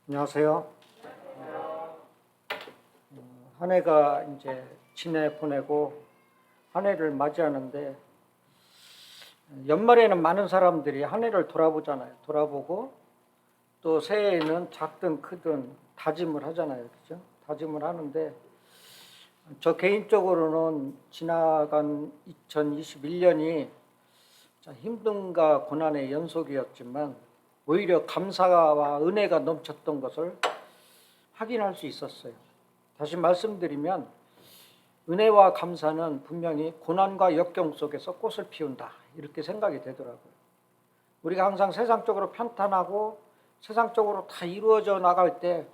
안녕하세요. 한 해가 이제 지내 보내고 한 해를 맞이하는데 연말에는 많은 사람들이 한 해를 돌아보잖아요. 돌아보고 또 새해에는 작든 크든 다짐을 하잖아요. 그죠? 다짐을 하는데 저 개인적으로는 지나간 2021년이 힘듦과 고난의 연속이었지만 오히려 감사와 은혜가 넘쳤던 것을 확인할 수 있었어요. 다시 말씀드리면 은혜와 감사는 분명히 고난과 역경 속에서 꽃을 피운다 이렇게 생각이 되더라고요. 우리가 항상 세상적으로 편탄하고 세상적으로 다 이루어져 나갈 때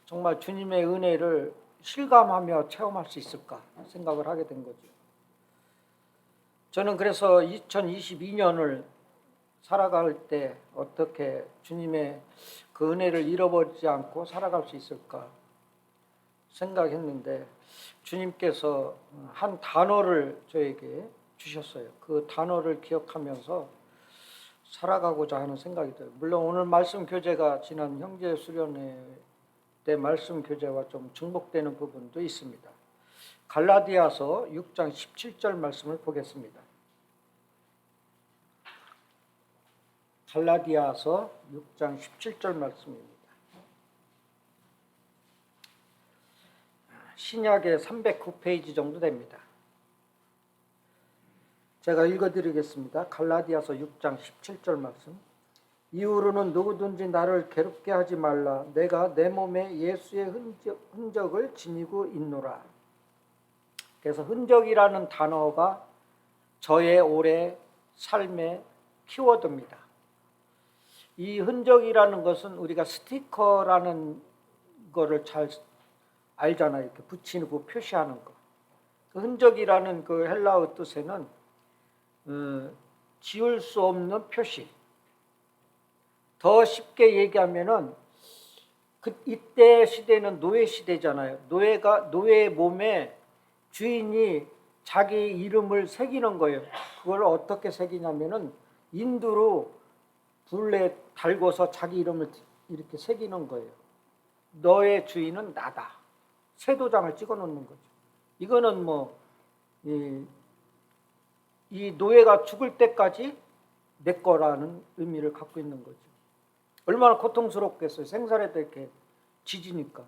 정말 주님의 은혜를 실감하며 체험할 수 있을까 생각을 하게 된 거죠. 저는 그래서 2022년을 살아갈 때 어떻게 주님의 그 은혜를 잃어버리지 않고 살아갈 수 있을까 생각했는데 주님께서 한 단어를 저에게 주셨어요. 그 단어를 기억하면서 살아가고자 하는 생각이 들어요. 물론 오늘 말씀 교재가 지난 형제 수련회 때 말씀 교재와 좀 중복되는 부분도 있습니다. 갈라디아서 6장 17절 말씀을 보겠습니다. 갈라디아서 6장 17절 말씀입니다. 신약의 309페이지 정도 됩니다. 제가 읽어드리겠습니다. 갈라디아서 6장 17절 말씀. 이후로는 누구든지 나를 괴롭게 하지 말라. 내가 내 몸에 예수의 흔적을 지니고 있노라. 그래서 흔적이라는 단어가 저의 올해 삶의 키워드입니다. 이 흔적이라는 것은 우리가 스티커라는 거를 잘 알잖아요. 이렇게 붙이고 표시하는 거. 그 흔적이라는 그 헬라어 뜻에는 지울 수 없는 표시. 더 쉽게 얘기하면은 이때 시대는 노예 시대잖아요. 노예의 몸에 주인이 자기 이름을 새기는 거예요. 그걸 어떻게 새기냐면은 인두로 불에 달궈서 자기 이름을 이렇게 새기는 거예요. 너의 주인은 나다. 세도장을 찍어 놓는 거죠. 이거는 이 노예가 죽을 때까지 내 거라는 의미를 갖고 있는 거죠. 얼마나 고통스럽겠어요. 생사래도 이렇게 지지니까.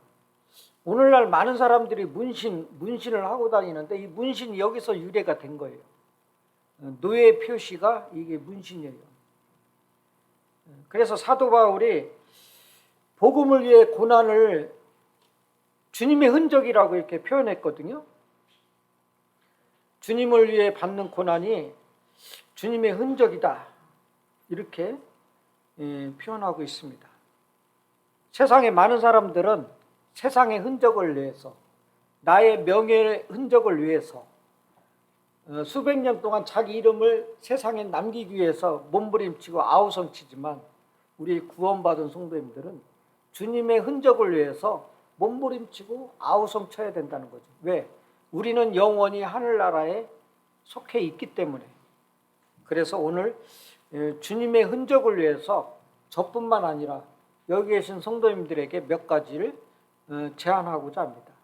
오늘날 많은 사람들이 문신을 하고 다니는데 이 문신이 여기서 유래가 된 거예요. 노예 표시가 이게 문신이에요. 그래서 사도 바울이 복음을 위해 고난을 주님의 흔적이라고 이렇게 표현했거든요. 주님을 위해 받는 고난이 주님의 흔적이다. 이렇게 표현하고 있습니다. 세상에 많은 사람들은 세상의 흔적을 위해서, 나의 명예의 흔적을 위해서 수백 년 동안 자기 이름을 세상에 남기기 위해서 몸부림치고 아우성치지만 우리 구원받은 성도님들은 주님의 흔적을 위해서 몸부림치고 아우성쳐야 된다는 거죠. 왜? 우리는 영원히 하늘나라에 속해 있기 때문에. 그래서 오늘 주님의 흔적을 위해서 저뿐만 아니라 여기 계신 성도님들에게 몇 가지를 제안하고자 합니다.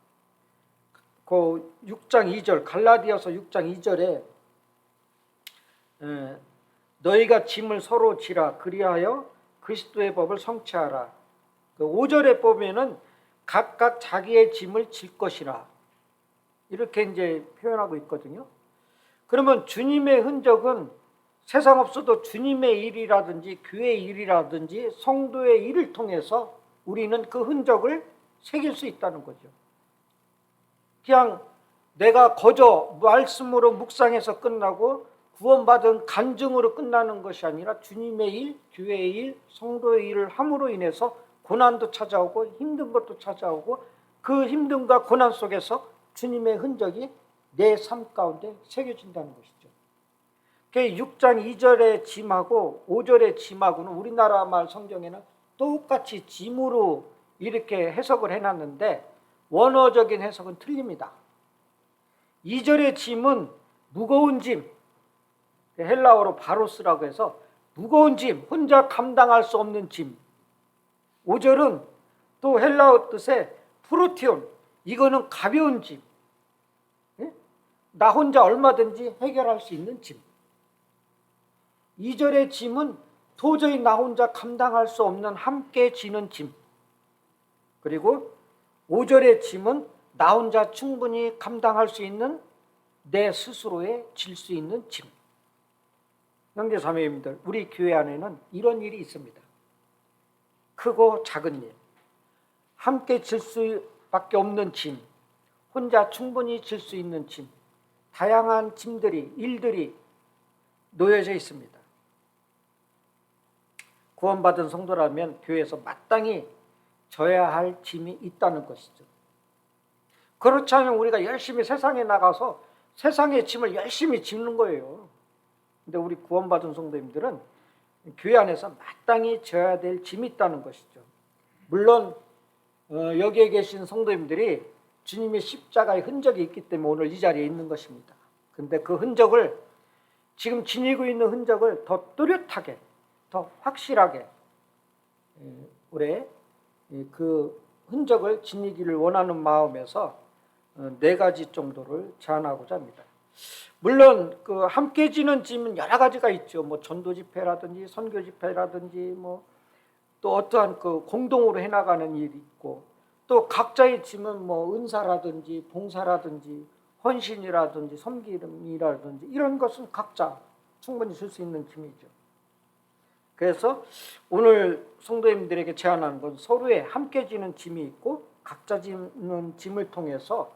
그 6장 2절 갈라디아서 6장 2절에 너희가 짐을 서로 지라 그리하여 그리스도의 법을 성취하라. 그 5절에 보면은 각각 자기의 짐을 질 것이라 이렇게 이제 표현하고 있거든요. 그러면 주님의 흔적은 세상 없어도 주님의 일이라든지 교회의 일이라든지 성도의 일을 통해서 우리는 그 흔적을 새길 수 있다는 거죠. 그냥 내가 거저 말씀으로 묵상해서 끝나고 구원받은 간증으로 끝나는 것이 아니라 주님의 일, 교회의 일, 성도의 일을 함으로 인해서 고난도 찾아오고 힘든 것도 찾아오고 그 힘듦과 고난 속에서 주님의 흔적이 내 삶 가운데 새겨진다는 것이죠. 6장 2절의 짐하고 5절의 짐하고는 우리나라 말 성경에는 똑같이 짐으로 이렇게 해석을 해놨는데 원어적인 해석은 틀립니다. 2절의 짐은 무거운 짐, 헬라어로 바로스라고 해서 무거운 짐, 혼자 감당할 수 없는 짐. 5절은 또 헬라어 뜻의 프루티온, 이거는 가벼운 짐. 예? 나 혼자 얼마든지 해결할 수 있는 짐. 2절의 짐은 도저히 나 혼자 감당할 수 없는 함께 지는 짐. 그리고 5절의 짐은 나 혼자 충분히 감당할 수 있는 내 스스로의 질 수 있는 짐. 형제 자매님들, 우리 교회 안에는 이런 일이 있습니다. 크고 작은 일, 함께 질 수밖에 없는 짐, 혼자 충분히 질 수 있는 짐, 다양한 짐들이, 일들이 놓여져 있습니다. 구원받은 성도라면 교회에서 마땅히 져야 할 짐이 있다는 것이죠. 그렇지 않으면 우리가 열심히 세상에 나가서 세상의 짐을 열심히 짚는 거예요. 근데 우리 구원받은 성도님들은 교회 안에서 마땅히 져야 될 짐이 있다는 것이죠. 물론 여기에 계신 성도님들이 주님의 십자가의 흔적이 있기 때문에 오늘 이 자리에 있는 것입니다. 근데 그 흔적을, 지금 지니고 있는 흔적을 더 뚜렷하게, 더 확실하게 올해 그 흔적을 지니기를 원하는 마음에서 4가지 정도를 제안하고자 합니다. 물론 그 함께 지는 짐은 여러 가지가 있죠. 뭐 전도 집회라든지 선교 집회라든지 뭐 또 어떠한 그 공동으로 해나가는 일이 있고, 또 각자의 짐은 뭐 은사라든지 봉사라든지 헌신이라든지 섬김이라든지 이런 것은 각자 충분히 쓸 수 있는 짐이죠. 그래서 오늘 성도님들에게 제안하는 건 서로의 함께 지는 짐이 있고 각자 지는 짐을 통해서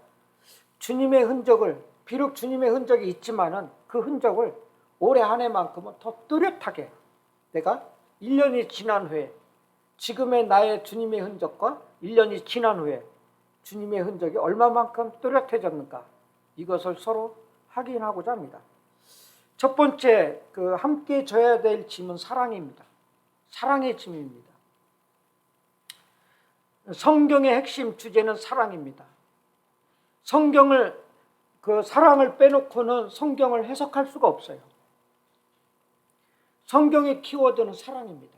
주님의 흔적을, 비록 주님의 흔적이 있지만은 그 흔적을 올해 한 해만큼은 더 뚜렷하게, 내가 1년이 지난 후에 지금의 나의 주님의 흔적과 1년이 지난 후에 주님의 흔적이 얼마만큼 뚜렷해졌는가, 이것을 서로 확인하고자 합니다. 첫 번째, 그 함께 져야 될 짐은 사랑입니다. 사랑의 짐입니다. 성경의 핵심 주제는 사랑입니다. 성경을, 그 사랑을 빼놓고는 성경을 해석할 수가 없어요. 성경의 키워드는 사랑입니다.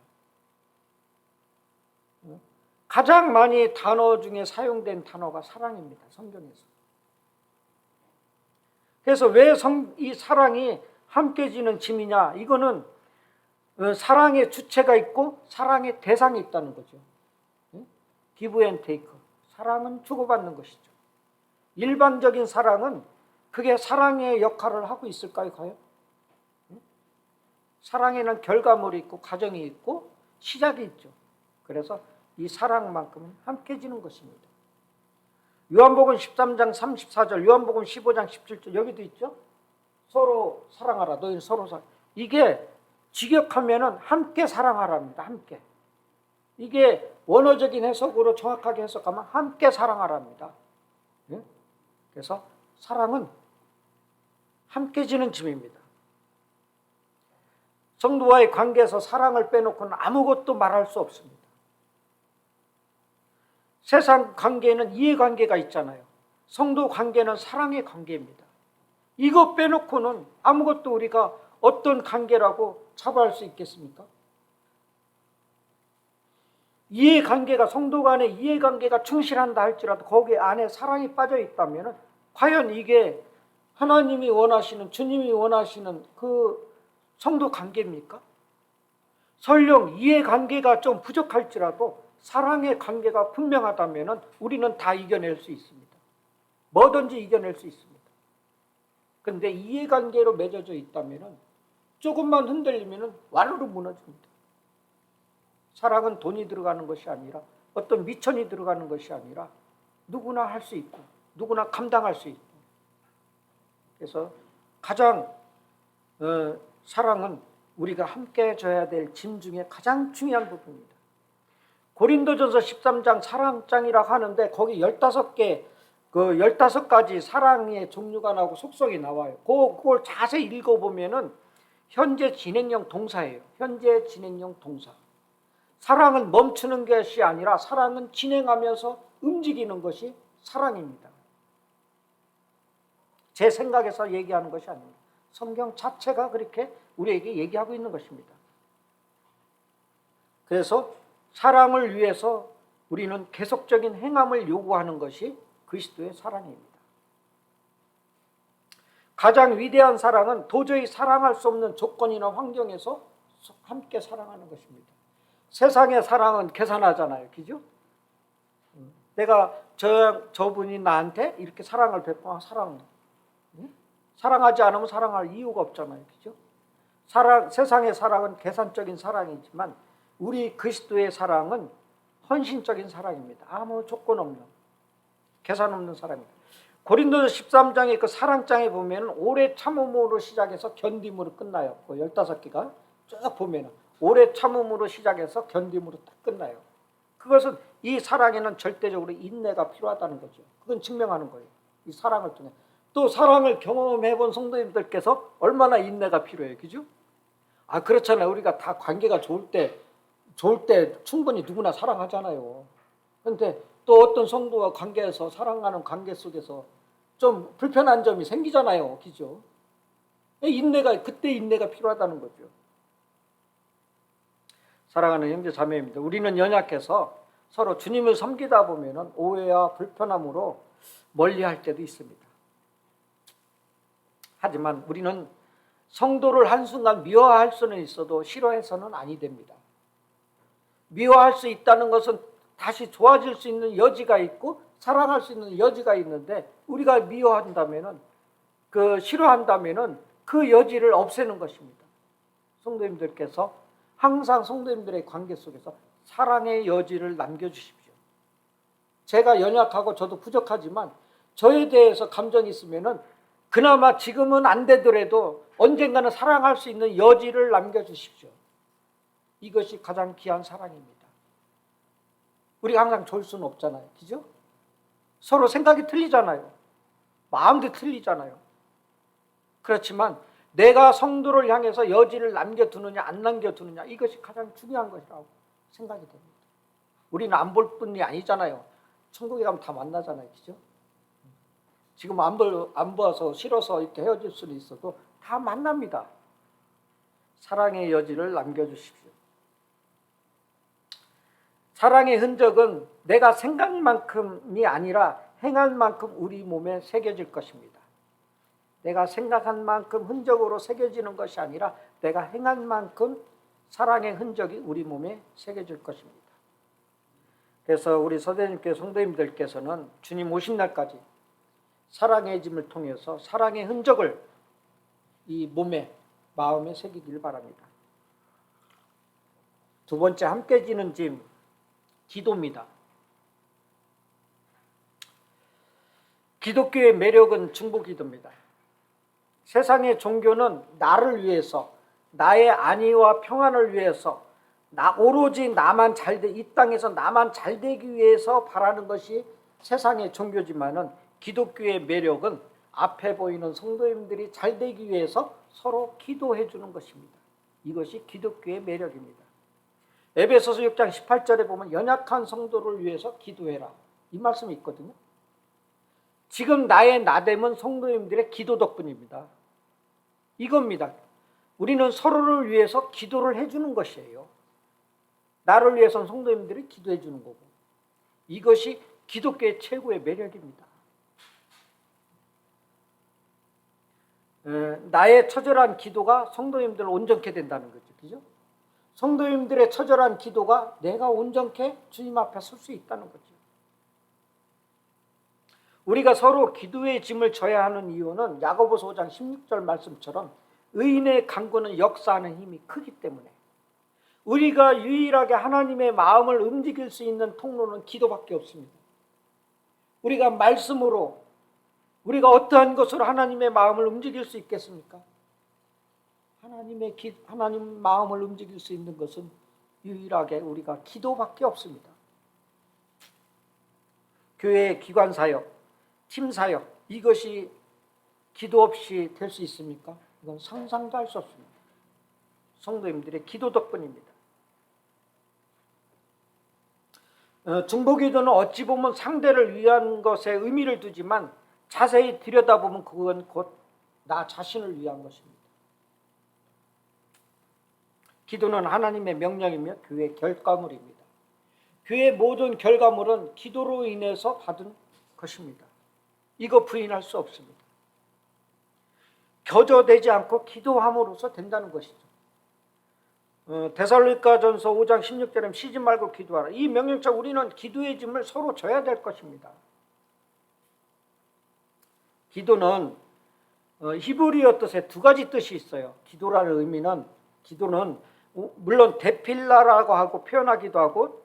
가장 많이 단어 중에 사용된 단어가 사랑입니다. 성경에서. 그래서 왜 이 사랑이 함께 지는 짐이냐? 이거는 사랑의 주체가 있고 사랑의 대상이 있다는 거죠. give and take. 사랑은 주고받는 것이죠. 일반적인 사랑은 그게 사랑의 역할을 하고 있을까요, 과연? 사랑에는 결과물이 있고 과정이 있고 시작이 있죠. 그래서 이 사랑만큼은 함께 지는 것입니다. 요한복음 13장 34절, 요한복음 15장 17절 여기도 있죠. 서로 사랑하라. 너희는 서로 사랑. 이게 직역하면은 함께 사랑하라입니다. 함께. 이게 원어적인 해석으로 정확하게 해석하면 함께 사랑하라입니다. 그래서 사랑은 함께 지는 짐입니다. 성도와의 관계에서 사랑을 빼놓고는 아무것도 말할 수 없습니다. 세상 관계에는 이해관계가 있잖아요. 성도 관계는 사랑의 관계입니다. 이거 빼놓고는 아무것도 우리가 어떤 관계라고 자부할 수 있겠습니까? 이해관계가, 성도 간의 이해관계가 충실한다 할지라도 거기 안에 사랑이 빠져 있다면 과연 이게 하나님이 원하시는, 주님이 원하시는 그 성도 관계입니까? 설령 이해관계가 좀 부족할지라도 사랑의 관계가 분명하다면 우리는 다 이겨낼 수 있습니다. 뭐든지 이겨낼 수 있습니다. 그런데 이해관계로 맺어져 있다면 조금만 흔들리면 완으로 무너집니다. 사랑은 돈이 들어가는 것이 아니라, 어떤 미천이 들어가는 것이 아니라 누구나 할 수 있고 누구나 감당할 수 있고, 그래서 가장 사랑은 우리가 함께 져야 될 짐 중에 가장 중요한 부분입니다. 고린도전서 13장 사랑장이라고 하는데 거기 15개, 그 15가지 사랑의 종류가 나오고 속성이 나와요. 그걸 자세히 읽어보면은 현재 진행형 동사예요. 현재 진행형 동사. 사랑은 멈추는 것이 아니라 사랑은 진행하면서 움직이는 것이 사랑입니다. 제 생각에서 얘기하는 것이 아닙니다. 성경 자체가 그렇게 우리에게 얘기하고 있는 것입니다. 그래서 사랑을 위해서 우리는 계속적인 행함을 요구하는 것이 그리스도의 사랑입니다. 가장 위대한 사랑은 도저히 사랑할 수 없는 조건이나 환경에서 함께 사랑하는 것입니다. 세상의 사랑은 계산하잖아요. 그죠? 내가 저분이 나한테 이렇게 사랑을 베풀어 사랑하지 않으면 사랑할 이유가 없잖아요. 그죠? 세상의 사랑은 계산적인 사랑이지만 우리 그리스도의 사랑은 헌신적인 사랑입니다. 아무 조건 없는, 계산 없는 사랑입니다. 고린도서 13장의 그 사랑장에 보면 오래 참음으로 시작해서 견딤으로 끝나요. 그 15개가 쭉 보면 오래 참음으로 시작해서 견딤으로 딱 끝나요. 그것은 이 사랑에는 절대적으로 인내가 필요하다는 거죠. 그건 증명하는 거예요. 이 사랑을 통해. 또 사랑을 경험해 본 성도님들께서 얼마나 인내가 필요해요. 그죠? 그렇잖아요. 우리가 다 관계가 좋을 때 충분히 누구나 사랑하잖아요. 그런데 또 어떤 성도와 관계에서 사랑하는 관계 속에서 좀 불편한 점이 생기잖아요. 그죠? 그때 인내가 필요하다는 거죠. 사랑하는 형제 자매입니다. 우리는 연약해서 서로 주님을 섬기다 보면 오해와 불편함으로 멀리할 때도 있습니다. 하지만 우리는 성도를 한순간 미워할 수는 있어도 싫어해서는 아니 됩니다. 미워할 수 있다는 것은 다시 좋아질 수 있는 여지가 있고 사랑할 수 있는 여지가 있는데 우리가 미워한다면은 싫어한다면은 그 여지를 없애는 것입니다. 성도님들께서 항상 성도님들의 관계 속에서 사랑의 여지를 남겨주십시오. 제가 연약하고 저도 부족하지만 저에 대해서 감정이 있으면은 그나마 지금은 안 되더라도 언젠가는 사랑할 수 있는 여지를 남겨주십시오. 이것이 가장 귀한 사랑입니다. 우리가 항상 좋을 수는 없잖아요. 그죠? 서로 생각이 틀리잖아요. 마음도 틀리잖아요. 그렇지만 내가 성도를 향해서 여지를 남겨두느냐 안 남겨두느냐 이것이 가장 중요한 것이라고 생각이 됩니다. 우리는 안 볼 뿐이 아니잖아요. 천국에 가면 다 만나잖아요. 그죠? 지금 안 봐서 싫어서 이렇게 헤어질 수는 있어도 다 만납니다. 사랑의 여지를 남겨주십시오. 사랑의 흔적은 내가 생각만큼이 아니라 행한 만큼 우리 몸에 새겨질 것입니다. 내가 생각한 만큼 흔적으로 새겨지는 것이 아니라 내가 행한 만큼 사랑의 흔적이 우리 몸에 새겨질 것입니다. 그래서 우리 선생님께서 성도님들께서는 주님 오신 날까지 사랑의 짐을 통해서 사랑의 흔적을 이 몸에 마음에 새기길 바랍니다. 두 번째 함께 지는 짐 기도입니다. 기독교의 매력은 중보기도입니다. 세상의 종교는 나를 위해서 나의 안위와 평안을 위해서 오로지 나만 이 땅에서 나만 잘되기 위해서 바라는 것이 세상의 종교지만은 기독교의 매력은 앞에 보이는 성도님들이 잘되기 위해서 서로 기도해 주는 것입니다. 이것이 기독교의 매력입니다. 에베소서 6장 18절에 보면 연약한 성도를 위해서 기도해라 이 말씀이 있거든요. 지금 나의 나됨은 성도님들의 기도 덕분입니다. 이겁니다. 우리는 서로를 위해서 기도를 해주는 것이에요. 나를 위해서는 성도님들이 기도해 주는 거고 이것이 기독교의 최고의 매력입니다. 나의 처절한 기도가 성도님들을 온전케 된다는 거죠. 그죠? 성도님들의 처절한 기도가 내가 온전케 주님 앞에 설 수 있다는 거죠. 우리가 서로 기도의 짐을 져야 하는 이유는 야고보서 5장 16절 말씀처럼 의인의 간구는 역사하는 힘이 크기 때문에 우리가 유일하게 하나님의 마음을 움직일 수 있는 통로는 기도밖에 없습니다. 우리가 말씀으로 우리가 어떠한 것으로 하나님의 마음을 움직일 수 있겠습니까? 하나님 마음을 움직일 수 있는 것은 유일하게 우리가 기도밖에 없습니다. 교회의 기관 사역, 팀 사역 이것이 기도 없이 될 수 있습니까? 이건 상상도 할 수 없습니다. 성도님들의 기도 덕분입니다. 중보기도는 어찌 보면 상대를 위한 것에 의미를 두지만 자세히 들여다보면 그건 곧 나 자신을 위한 것입니다. 기도는 하나님의 명령이며 교회의 결과물입니다. 교회의 모든 결과물은 기도로 인해서 받은 것입니다. 이거 부인할 수 없습니다. 겨져대지 않고 기도함으로써 된다는 것이죠. 데살로니가전서 5장 16절에 쉬지 말고 기도하라. 이 명령처럼 우리는 기도의 짐을 서로 져야 될 것입니다. 기도는 히브리어 뜻에 두 가지 뜻이 있어요. 기도라는 의미는, 기도는 물론 데필라라고 하고 표현하기도 하고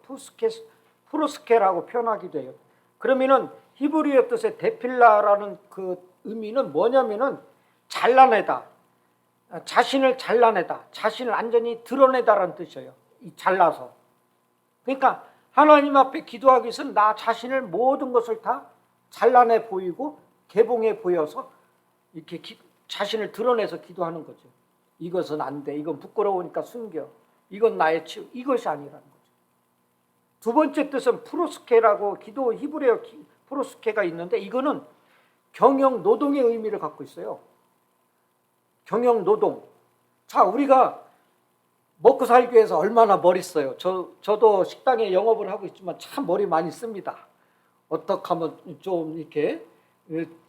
프로스케라고 표현하기도 해요. 그러면은 히브리어 뜻의 데필라라는 그 의미는 뭐냐면은 잘라내다, 자신을 잘라내다, 자신을 완전히 드러내다라는 뜻이에요. 이 잘라서. 그러니까 하나님 앞에 기도하기 위해서는 나 자신을 모든 것을 다 잘라내 보이고 개봉해 보여서 이렇게 자신을 드러내서 기도하는 거죠. 이것은 안 돼. 이건 부끄러우니까 숨겨. 이건 나의 치유. 이것이 아니라는 거죠. 두 번째 뜻은 프로스케라고 기도 히브리어 프로스케가 있는데 이거는 경영 노동의 의미를 갖고 있어요. 경영 노동. 자, 우리가 먹고 살기 위해서 얼마나 머리 써요. 저도 식당에 영업을 하고 있지만 참 머리 많이 씁니다. 어떻게 하면 좀 이렇게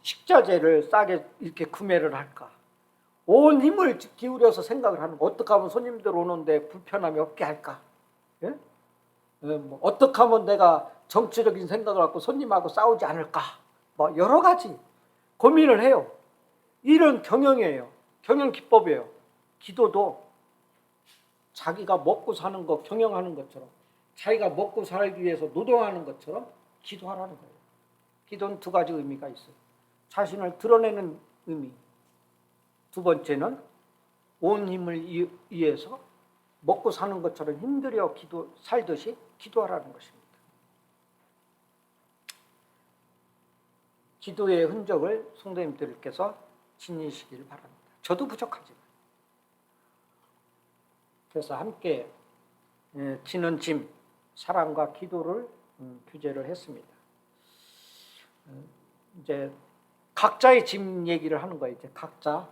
식자재를 싸게 이렇게 구매를 할까? 온 힘을 기울여서 생각을 하는 거. 어떻게 하면 손님들 오는데 불편함이 없게 할까? 예? 뭐 어떻게 하면 내가 정치적인 생각을 갖고 손님하고 싸우지 않을까? 뭐 여러 가지 고민을 해요. 이런 경영이에요. 경영 기법이에요. 기도도 자기가 먹고 사는 거 경영하는 것처럼, 자기가 먹고 살기 위해서 노동하는 것처럼 기도하라는 거예요. 기도는 두 가지 의미가 있어요. 자신을 드러내는 의미. 두 번째는 온 힘을 위해서 먹고 사는 것처럼 힘들여 살듯이 기도하라는 것입니다. 기도의 흔적을 성도님들께서 지니시길 바랍니다. 저도 부족하지만. 그래서 함께 지는 짐, 사랑과 기도를 규제를 했습니다. 이제 각자의 짐 얘기를 하는 거예요. 각자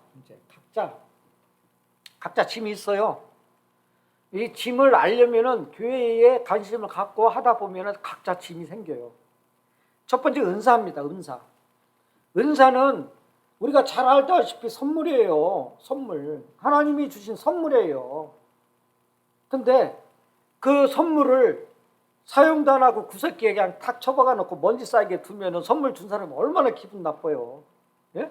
짐이 있어요. 이 짐을 알려면은 교회에 관심을 갖고 하다 보면은 각자 짐이 생겨요. 첫 번째 은사입니다. 은사는 우리가 잘 알다시피 선물이에요. 선물. 하나님이 주신 선물이에요. 근데 그 선물을 사용도 안 하고 구석기에 그냥 탁 처박아 놓고 먼지 쌓이게 두면은 선물 준 사람은 얼마나 기분 나빠요. 예?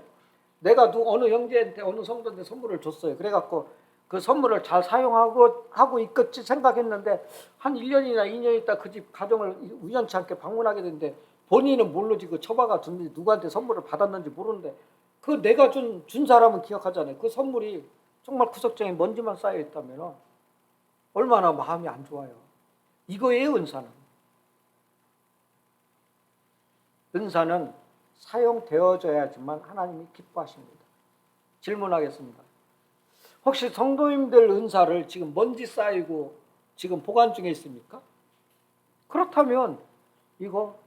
내가 어느 형제한테 어느 성도한테 선물을 줬어요. 그래갖고 그 선물을 잘 하고 있겠지 생각했는데 한 1년이나 2년 있다 그 집 가정을 우연치 않게 방문하게 됐는데 본인은 모르지 그 처박아 둔지 누구한테 선물을 받았는지 모르는데 그 내가 준 사람은 기억하잖아요. 그 선물이 정말 구석정에 먼지만 쌓여 있다면 얼마나 마음이 안 좋아요. 이거예요, 은사는. 은사는 사용되어져야지만 하나님이 기뻐하십니다. 질문하겠습니다. 혹시 성도님들 은사를 지금 먼지 쌓이고 지금 보관 중에 있습니까? 그렇다면 이거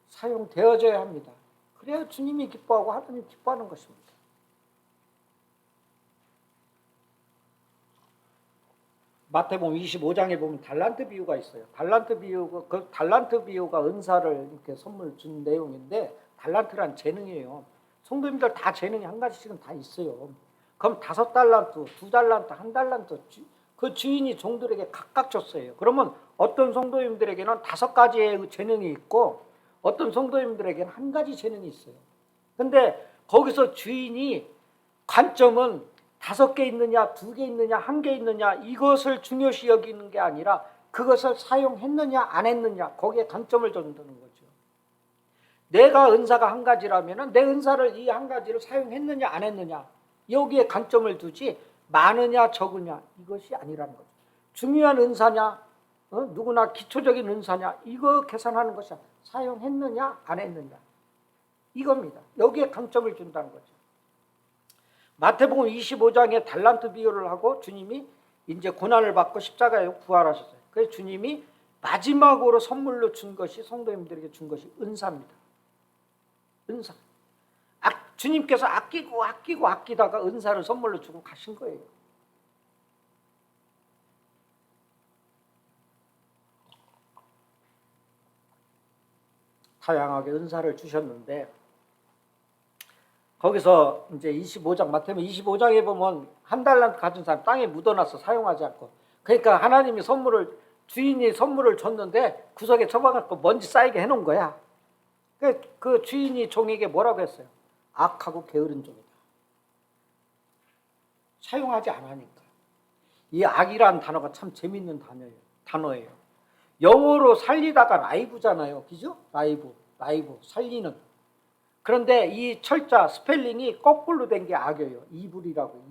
사용되어져야 합니다. 그래야 주님이 기뻐하고 하나님이 기뻐하는 것입니다. 마태복음 25장에 보면 달란트 비유가 있어요. 달란트 비유가 은사를 이렇게 선물 준 내용인데 달란트란 재능이에요. 성도님들 다 재능이 한 가지씩은 다 있어요. 그럼 5달란트, 2달란트, 1달란트 그 주인이 종들에게 각각 줬어요. 그러면 어떤 성도님들에게는 5가지의 재능이 있고 어떤 성도님들에게는 한 가지 재능이 있어요. 근데 거기서 주인이 관점은 5개 있느냐, 2개 있느냐, 1개 있느냐 이것을 중요시 여기는 게 아니라 그것을 사용했느냐 안 했느냐 거기에 관점을 둔다는 거죠. 내가 은사가 한 가지라면 내 은사를 이 한 가지를 사용했느냐 안 했느냐 여기에 관점을 두지 많으냐 적으냐 이것이 아니라는 거죠. 중요한 은사냐 누구나 기초적인 은사냐 이거 계산하는 것이 아니라 사용했느냐 안 했느냐 이겁니다. 여기에 관점을 준다는 거죠. 마태복음 25장에 달란트 비유를 하고 주님이 이제 고난을 받고 십자가에 부활하셨어요. 그래서 주님이 마지막으로 선물로 준 것이 성도님들에게 준 것이 은사입니다. 은사. 주님께서 아끼다가 은사를 선물로 주고 가신 거예요. 다양하게 은사를 주셨는데 거기서 이제 25장 마태복음 25장에 보면 한 달란트 가진 사람 땅에 묻어놔서 사용하지 않고 그러니까 하나님이 주인이 선물을 줬는데 구석에 접어갖고 먼지 쌓이게 해놓은 거야. 그 주인이 종에게 뭐라고 했어요? 악하고 게으른 종이다. 사용하지 않으니까. 이 악이라는 단어가 참 재밌는 단어예요. 영어로 살리다가 라이브잖아요. 그죠? 라이브, 살리는. 그런데 이 철자, 스펠링이 거꾸로 된 게 악이에요. 이불이라고.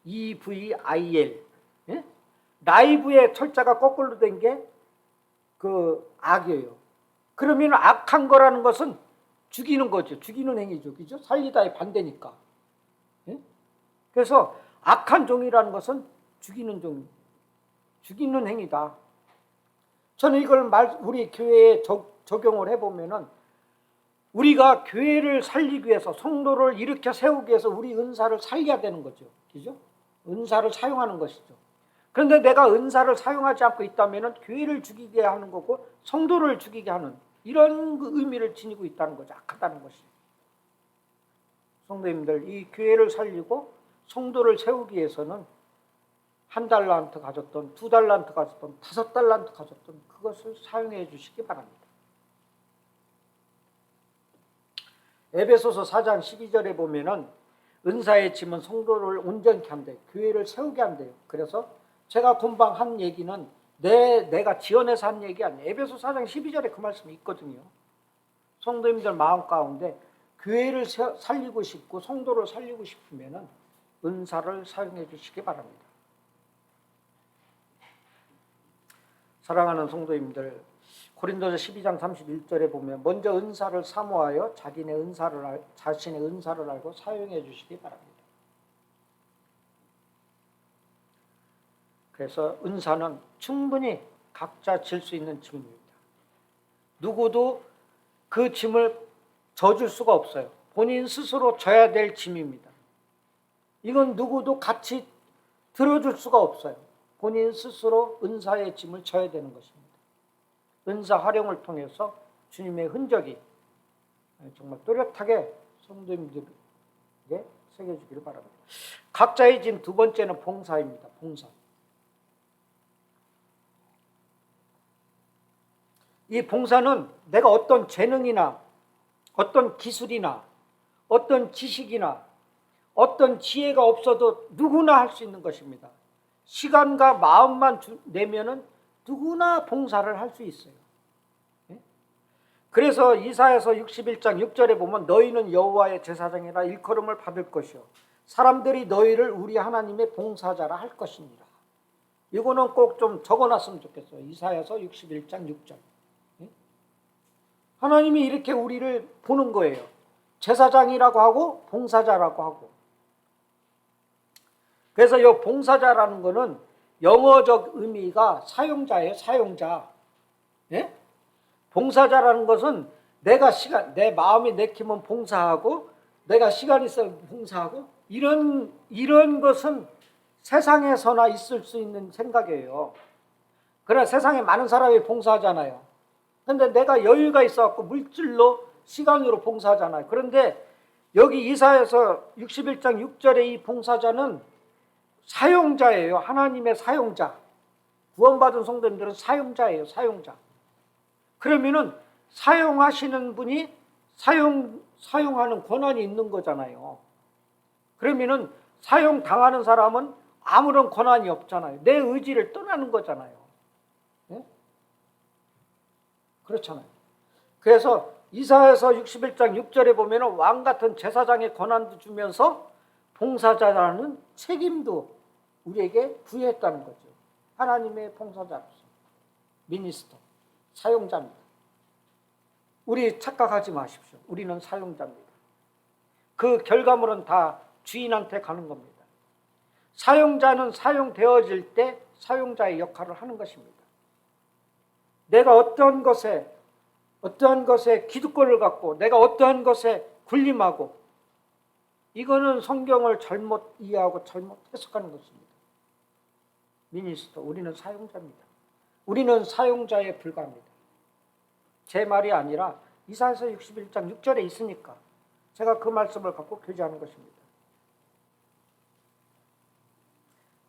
EVIL. 예? 라이브의 철자가 거꾸로 된 게 그 악이에요. 그러면 악한 거라는 것은 죽이는 거죠. 죽이는 행위죠. 그죠? 살리다의 반대니까. 예? 그래서 악한 종이라는 것은 죽이는 행위다. 저는 이걸 우리 교회에 적용을 해보면은 우리가 교회를 살리기 위해서 성도를 일으켜 세우기 위해서 우리 은사를 살려야 되는 거죠. 그죠? 은사를 사용하는 것이죠. 그런데 내가 은사를 사용하지 않고 있다면 교회를 죽이게 하는 거고 성도를 죽이게 하는 이런 의미를 지니고 있다는 거죠. 악하다는 것이. 성도님들, 이 교회를 살리고 성도를 세우기 위해서는 1달란트 가졌던 2달란트 가졌던 5달란트 가졌던 그것을 사용해 주시기 바랍니다. 에베소서 4장 12절에 보면은 은사의 짐은 성도를 온전케 한대요. 교회를 세우게 한대요. 그래서 제가 금방 한 얘기는 내가 지어내서 한 얘기 아니에요. 에베소 4장 12절에 그 말씀이 있거든요. 성도님들 마음 가운데 교회를 살리고 싶고 성도를 살리고 싶으면은 은사를 사용해 주시기 바랍니다. 사랑하는 성도님들, 고린도서 12장 31절에 보면 먼저 은사를 사모하여 자신의 은사를 알고 사용해 주시기 바랍니다. 그래서 은사는 충분히 각자 질 수 있는 짐입니다. 누구도 그 짐을 져줄 수가 없어요. 본인 스스로 져야 될 짐입니다. 이건 누구도 같이 들어줄 수가 없어요. 본인 스스로 은사의 짐을 져야 되는 것입니다. 은사 활용을 통해서 주님의 흔적이 정말 또렷하게 성도님들에게 새겨주기를 바랍니다. 각자의 짐 두 번째는 봉사입니다. 봉사. 이 봉사는 내가 어떤 재능이나 어떤 기술이나 어떤 지식이나 어떤 지혜가 없어도 누구나 할 수 있는 것입니다. 시간과 마음만 내면은 누구나 봉사를 할 수 있어요. 그래서 이사야서 61장 6절에 보면 너희는 여호와의 제사장이라 일컬음을 받을 것이요 사람들이 너희를 우리 하나님의 봉사자라 할 것이니라. 이거는 꼭 좀 적어놨으면 좋겠어요. 이사야서 61장 6절. 하나님이 이렇게 우리를 보는 거예요. 제사장이라고 하고 봉사자라고 하고. 그래서 이 봉사자라는 거는 영어적 의미가 사용자예요. 사용자. 예? 봉사자라는 것은 내 마음이 내키면 봉사하고 내가 시간 있으면 봉사하고 이런 것은 세상에서나 있을 수 있는 생각이에요. 그러나 세상에 많은 사람이 봉사하잖아요. 그런데 내가 여유가 있어갖고 물질로 시간으로 봉사하잖아요. 그런데 여기 이사야서 61장 6절의 이 봉사자는 사용자예요. 하나님의 사용자. 구원받은 성도님들은 사용자예요. 사용자. 그러면은 사용하시는 분이 사용하는 권한이 있는 거잖아요. 그러면은 사용당하는 사람은 아무런 권한이 없잖아요. 내 의지를 떠나는 거잖아요. 네? 그렇잖아요. 그래서 이사야서 61장 6절에 보면 왕 같은 제사장의 권한도 주면서 봉사자라는 책임도 우리에게 부여했다는 거죠. 하나님의 봉사자로서 미니스터, 사용자입니다. 우리 착각하지 마십시오. 우리는 사용자입니다. 그 결과물은 다 주인한테 가는 겁니다. 사용자는 사용되어질 때 사용자의 역할을 하는 것입니다. 내가 어떠한 것에 기득권을 갖고 내가 어떠한 것에 군림하고 이거는 성경을 잘못 이해하고 잘못 해석하는 것입니다. 미니스터, 우리는 사용자입니다. 우리는 사용자에 불과합니다. 제 말이 아니라 이사야서 61장 6절에 있으니까 제가 그 말씀을 갖고 교제하는 것입니다.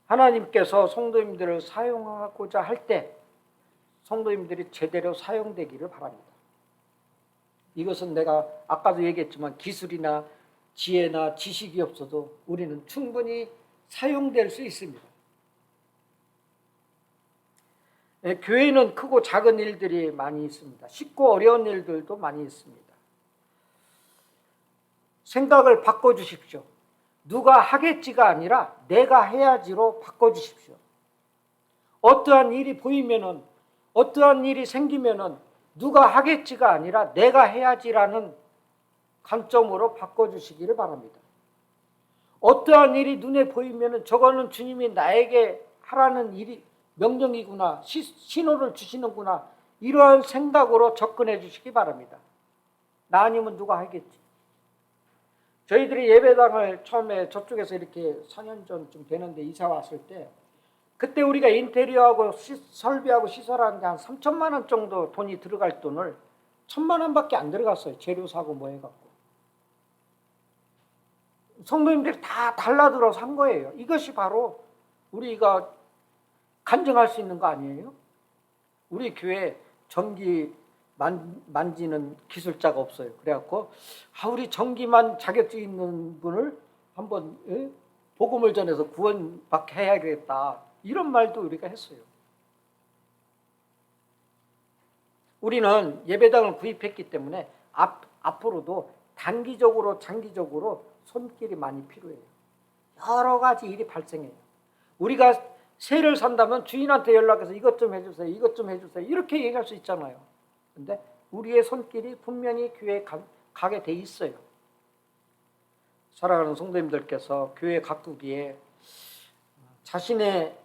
하나님께서 성도님들을 사용하고자 할 때 성도님들이 제대로 사용되기를 바랍니다. 이것은 내가 아까도 얘기했지만 기술이나 지혜나 지식이 없어도 우리는 충분히 사용될 수 있습니다. 교회는 크고 작은 일들이 많이 있습니다. 쉽고 어려운 일들도 많이 있습니다. 생각을 바꿔주십시오. 누가 하겠지가 아니라 내가 해야지로 바꿔주십시오. 어떠한 일이 보이면은, 어떠한 일이 생기면은 누가 하겠지가 아니라 내가 해야지라는 관점으로 바꿔주시기를 바랍니다. 어떠한 일이 눈에 보이면은 저거는 주님이 나에게 하라는 일이 명령이구나, 신호를 주시는구나, 이러한 생각으로 접근해 주시기 바랍니다. 나 아니면 누가 하겠지. 저희들이 예배당을 처음에 저쪽에서 이렇게 4년 전쯤 되는데 이사 왔을 때 그때 우리가 인테리어하고 설비하고 시설하는데 한 3천만 원 정도 돈이 들어갈 돈을 1,000만 원밖에 안 들어갔어요. 재료 사고 뭐 해갖고. 성도님들이 다 달라들어서 한 거예요. 이것이 바로 우리가 간증할 수 있는 거 아니에요? 우리 교회 전기 만지는 기술자가 없어요. 그래갖고 우리 전기만 자격증 있는 분을 한번 복음을 전해서 구원받게 해야겠다. 이런 말도 우리가 했어요. 우리는 예배당을 구입했기 때문에 앞으로도 단기적으로 장기적으로 손길이 많이 필요해요. 여러 가지 일이 발생해요. 우리가 새를 산다면 주인한테 연락해서 이것 좀 해주세요, 이것 좀 해주세요, 이렇게 얘기할 수 있잖아요. 근데 우리의 손길이 분명히 교회에 가게 돼 있어요. 사랑하는 성도님들께서 교회 가꾸기에 자신의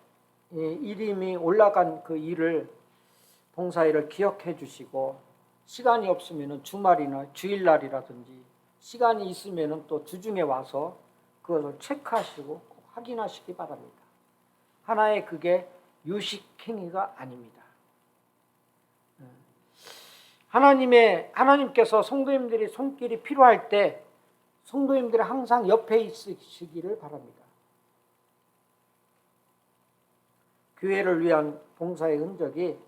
이름이 올라간 그 일을, 봉사일을 기억해 주시고, 시간이 없으면 주말이나 주일날이라든지 시간이 있으면 또 주중에 와서 그것을 체크하시고 꼭 확인하시기 바랍니다. 하나의 그게 유식행위가 아닙니다. 하나님께서 성도님들이 손길이 필요할 때 성도님들이 항상 옆에 있으시기를 바랍니다. 교회를 위한 봉사의 흔적이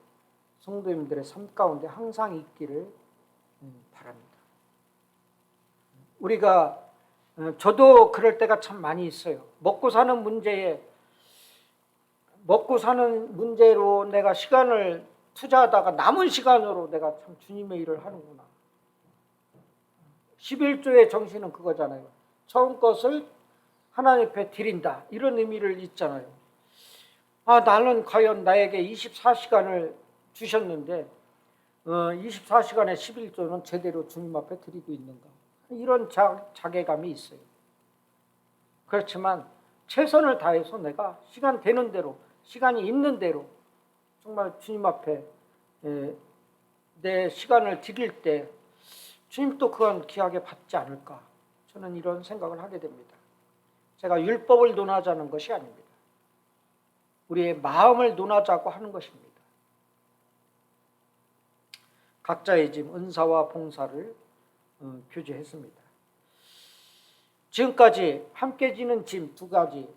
성도님들의 삶 가운데 항상 있기를 바랍니다. 우리가, 저도 그럴 때가 참 많이 있어요. 먹고 사는 문제로 내가 시간을 투자하다가 남은 시간으로 내가 참 주님의 일을 하는구나. 11조의 정신은 그거잖아요. 처음 것을 하나님 앞에 드린다, 이런 의미를 있잖아요. 나는 과연 나에게 24시간을 주셨는데 24시간에 11조는 제대로 주님 앞에 드리고 있는가, 이런 자괴감이 있어요. 그렇지만 최선을 다해서 내가 시간 되는 대로, 시간이 있는 대로 정말 주님 앞에 내 시간을 드릴 때 주님도 그건 귀하게 받지 않을까, 저는 이런 생각을 하게 됩니다. 제가 율법을 논하자는 것이 아닙니다. 우리의 마음을 논하자고 하는 것입니다. 각자의 짐, 은사와 봉사를 교제했습니다. 지금까지 함께 지는 짐 2가지,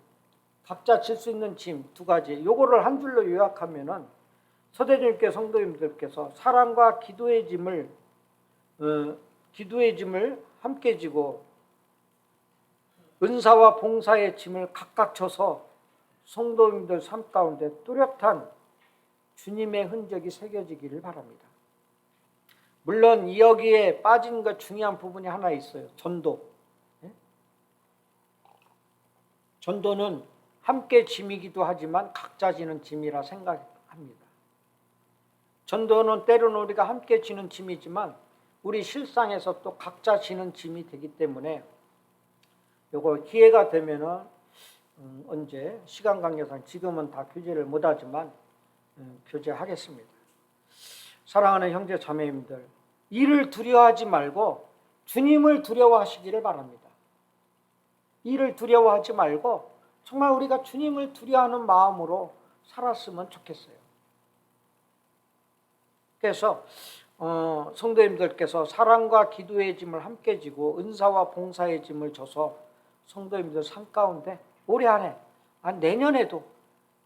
각자 질 수 있는 짐 2가지, 요거를 한 줄로 요약하면은 서대주님께 성도님들께서 사랑과 기도의 짐을 함께 지고 은사와 봉사의 짐을 각각 져서 성도님들 삶 가운데 뚜렷한 주님의 흔적이 새겨지기를 바랍니다. 물론 여기에 빠진 것 중요한 부분이 하나 있어요. 전도. 전도는 함께 짐이기도 하지만 각자 지는 짐이라 생각합니다. 전도는 때로는 우리가 함께 지는 짐이지만 우리 실상에서 또 각자 지는 짐이 되기 때문에 요거 기회가 되면은 언제 시간 관계상 지금은 다 교제를 못하지만 교제하겠습니다. 사랑하는 형제 자매님들, 일을 두려워하지 말고 주님을 두려워하시기를 바랍니다. 일을 두려워하지 말고 정말 우리가 주님을 두려워하는 마음으로 살았으면 좋겠어요. 그래서 성도님들께서 사랑과 기도의 짐을 함께 지고 은사와 봉사의 짐을 져서 성도님들 삶 가운데 올해 안에 내년에도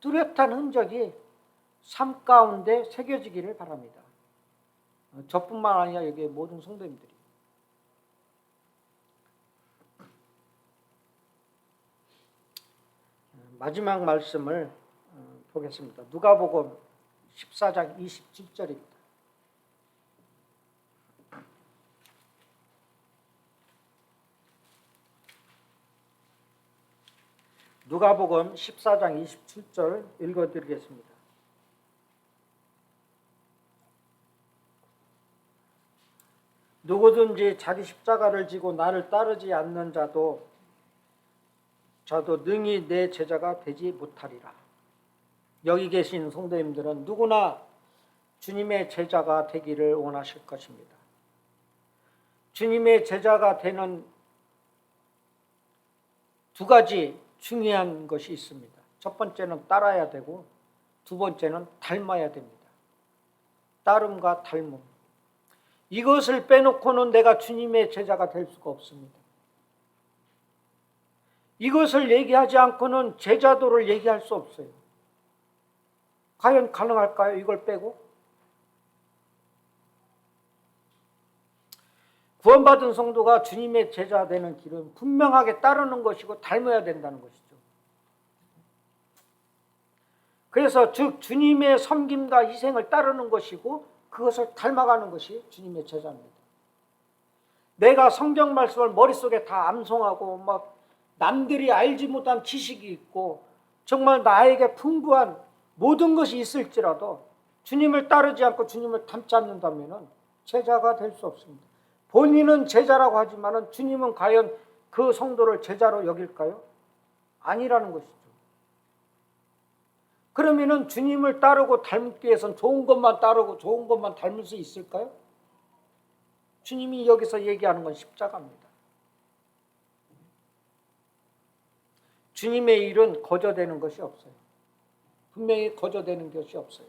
뚜렷한 흔적이 삶 가운데 새겨지기를 바랍니다. 저뿐만 아니라 여기 모든 성도님들이. 마지막 말씀을 보겠습니다. 누가복음 14장 27절입니다. 누가복음 14장 27절 읽어드리겠습니다. 누구든지 자기 십자가를 지고 나를 따르지 않는 자도 능히 내 제자가 되지 못하리라. 여기 계신 성도님들은 누구나 주님의 제자가 되기를 원하실 것입니다. 주님의 제자가 되는 두 가지 중요한 것이 있습니다. 첫 번째는 따라야 되고 두 번째는 닮아야 됩니다. 따름과 닮음. 이것을 빼놓고는 내가 주님의 제자가 될 수가 없습니다. 이것을 얘기하지 않고는 제자도를 얘기할 수 없어요. 과연 가능할까요? 이걸 빼고? 구원받은 성도가 주님의 제자 되는 길은 분명하게 따르는 것이고 닮아야 된다는 것이죠. 그래서 즉 주님의 섬김과 희생을 따르는 것이고 그것을 닮아가는 것이 주님의 제자입니다. 내가 성경 말씀을 머릿속에 다 암송하고 막 남들이 알지 못한 지식이 있고 정말 나에게 풍부한 모든 것이 있을지라도 주님을 따르지 않고 주님을 닮지 않는다면 제자가 될 수 없습니다. 본인은 제자라고 하지만 주님은 과연 그 성도를 제자로 여길까요? 아니라는 것이죠. 그러면 주님을 따르고 닮기 위해서는 좋은 것만 따르고 좋은 것만 닮을 수 있을까요? 주님이 여기서 얘기하는 건 십자가입니다. 주님의 일은 거저되는 것이 없어요. 분명히 거저되는 것이 없어요.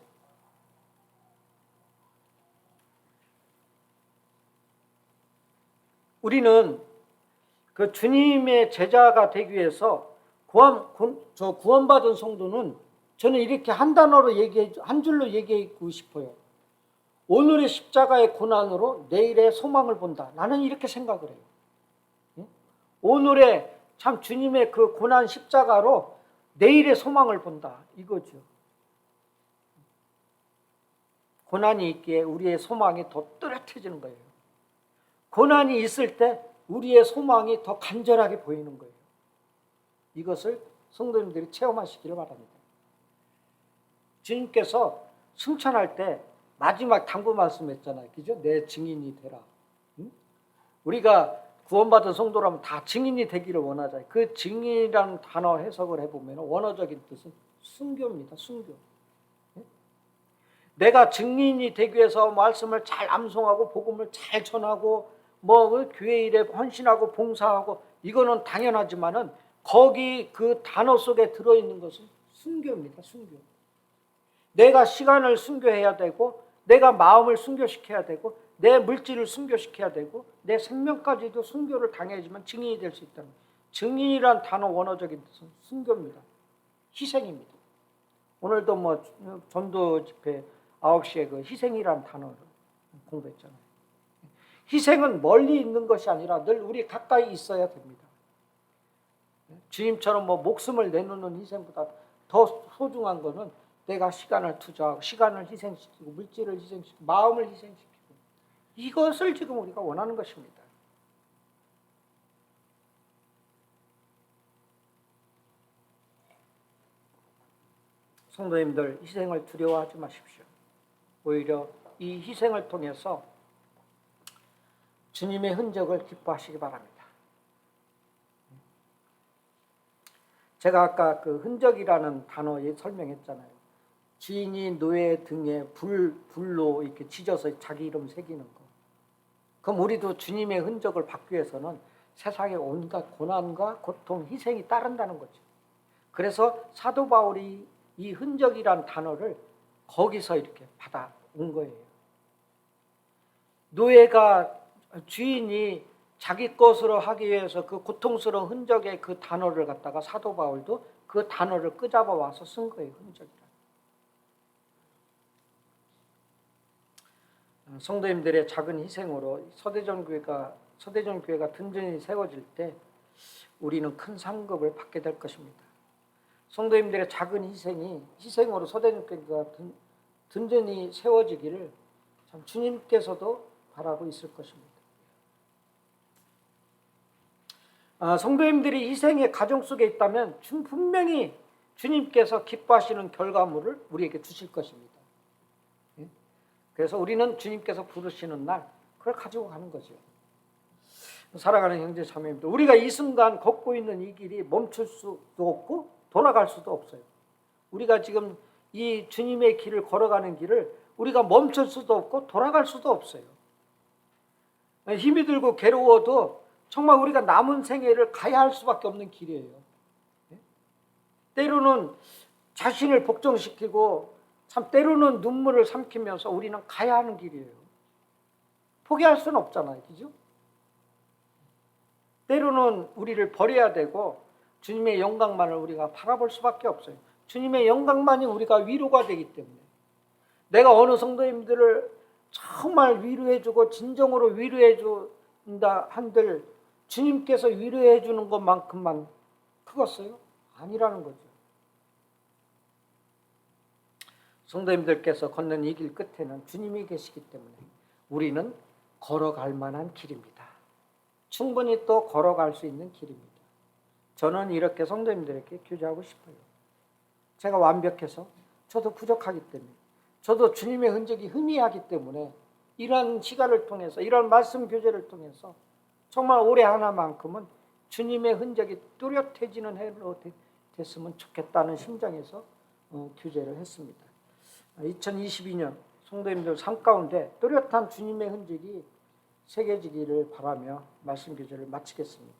우리는 그 주님의 제자가 되기 위해서 구원받은 성도는 저는 이렇게 한 단어로 한 줄로 얘기하고 싶어요. 오늘의 십자가의 고난으로 내일의 소망을 본다. 나는 이렇게 생각을 해요. 오늘의 참 주님의 그 고난 십자가로 내일의 소망을 본다. 이거죠. 고난이 있기에 우리의 소망이 더 뚜렷해지는 거예요. 고난이 있을 때 우리의 소망이 더 간절하게 보이는 거예요. 이것을 성도님들이 체험하시기를 바랍니다. 주님께서 승천할 때 마지막 당부 말씀했잖아요. 그죠? 내 증인이 되라. 응? 우리가 구원받은 성도라면 다 증인이 되기를 원하잖아요. 그 증인이라는 단어 해석을 해보면 원어적인 뜻은 순교입니다. 순교. 내가 증인이 되기 위해서 말씀을 잘 암송하고 복음을 잘 전하고 교회 일에 헌신하고 봉사하고 이거는 당연하지만은 거기 그 단어 속에 들어있는 것은 순교입니다. 순교. 내가 시간을 순교해야 되고 내가 마음을 순교시켜야 되고 내 물질을 순교시켜야 되고 내 생명까지도 순교를 당해야지만 증인이 될 수 있다는 거예요. 증인이란 단어 원어적인 뜻은 순교입니다. 희생입니다. 오늘도 전도 집회 9시에 그 희생이란 단어를 공부했잖아요. 희생은 멀리 있는 것이 아니라 늘 우리 가까이 있어야 됩니다. 주님처럼 목숨을 내놓는 희생보다 더 소중한 것은 내가 시간을 투자하고 시간을 희생시키고 물질을 희생시키고 마음을 희생시키고 이것을 지금 우리가 원하는 것입니다. 성도님들 희생을 두려워하지 마십시오. 오히려 이 희생을 통해서 주님의 흔적을 기뻐하시기 바랍니다. 제가 아까 그 흔적이라는 단어에 설명했잖아요. 주인이 노예 등에 불로 이렇게 찢어서 자기 이름 새기는 거. 그럼 우리도 주님의 흔적을 받기 위해서는 세상의 온갖 고난과 고통, 희생이 따른다는 거죠. 그래서 사도 바울이 이 흔적이란 단어를 거기서 이렇게 받아온 거예요. 노예가 주인이 자기 것으로 하기 위해서 그 고통스러운 흔적의 그 단어를 갖다가 사도 바울도 그 단어를 끄잡아 와서 쓴 거예요. 흔적이라. 성도님들의 작은 희생으로 서대전 교회가 든든히 세워질 때 우리는 큰 상급을 받게 될 것입니다. 성도님들의 작은 희생으로 서대전 교회가 든든히 세워지기를 참 주님께서도 바라고 있을 것입니다. 성도님들이 희생의 가정 속에 있다면 분명히 주님께서 기뻐하시는 결과물을 우리에게 주실 것입니다. 그래서 우리는 주님께서 부르시는 날 그걸 가지고 가는 거죠. 사랑하는 형제 자매님들, 우리가 이 순간 걷고 있는 이 길이 멈출 수도 없고 돌아갈 수도 없어요. 우리가 지금 이 주님의 길을 걸어가는 길을 우리가 멈출 수도 없고 돌아갈 수도 없어요. 힘이 들고 괴로워도 정말 우리가 남은 생애를 가야 할 수밖에 없는 길이에요. 때로는 자신을 복종시키고 참 때로는 눈물을 삼키면서 우리는 가야 하는 길이에요. 포기할 수는 없잖아요. 그죠? 때로는 우리를 버려야 되고 주님의 영광만을 우리가 바라볼 수밖에 없어요. 주님의 영광만이 우리가 위로가 되기 때문에 내가 어느 성도님들을 정말 위로해주고 진정으로 위로해준다 한들 주님께서 위로해주는 것만큼만 크겠어요? 아니라는 거죠. 성도님들께서 걷는 이 길 끝에는 주님이 계시기 때문에 우리는 걸어갈 만한 길입니다. 충분히 또 걸어갈 수 있는 길입니다. 저는 이렇게 성도님들에게 교제하고 싶어요. 제가 완벽해서 저도 부족하기 때문에 저도 주님의 흔적이 희미하기 때문에 이러한 시간을 통해서 이러한 말씀 교제를 통해서 정말 올해 하나만큼은 주님의 흔적이 뚜렷해지는 해로 됐으면 좋겠다는 심정에서 교제를 했습니다. 2022년 성도님들 삶 가운데 뚜렷한 주님의 흔적이 새겨지기를 바라며 말씀 교제를 마치겠습니다.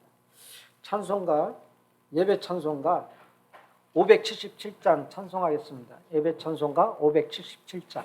찬송가, 예배 찬송가 577장 찬송하겠습니다. 예배 찬송가 577장.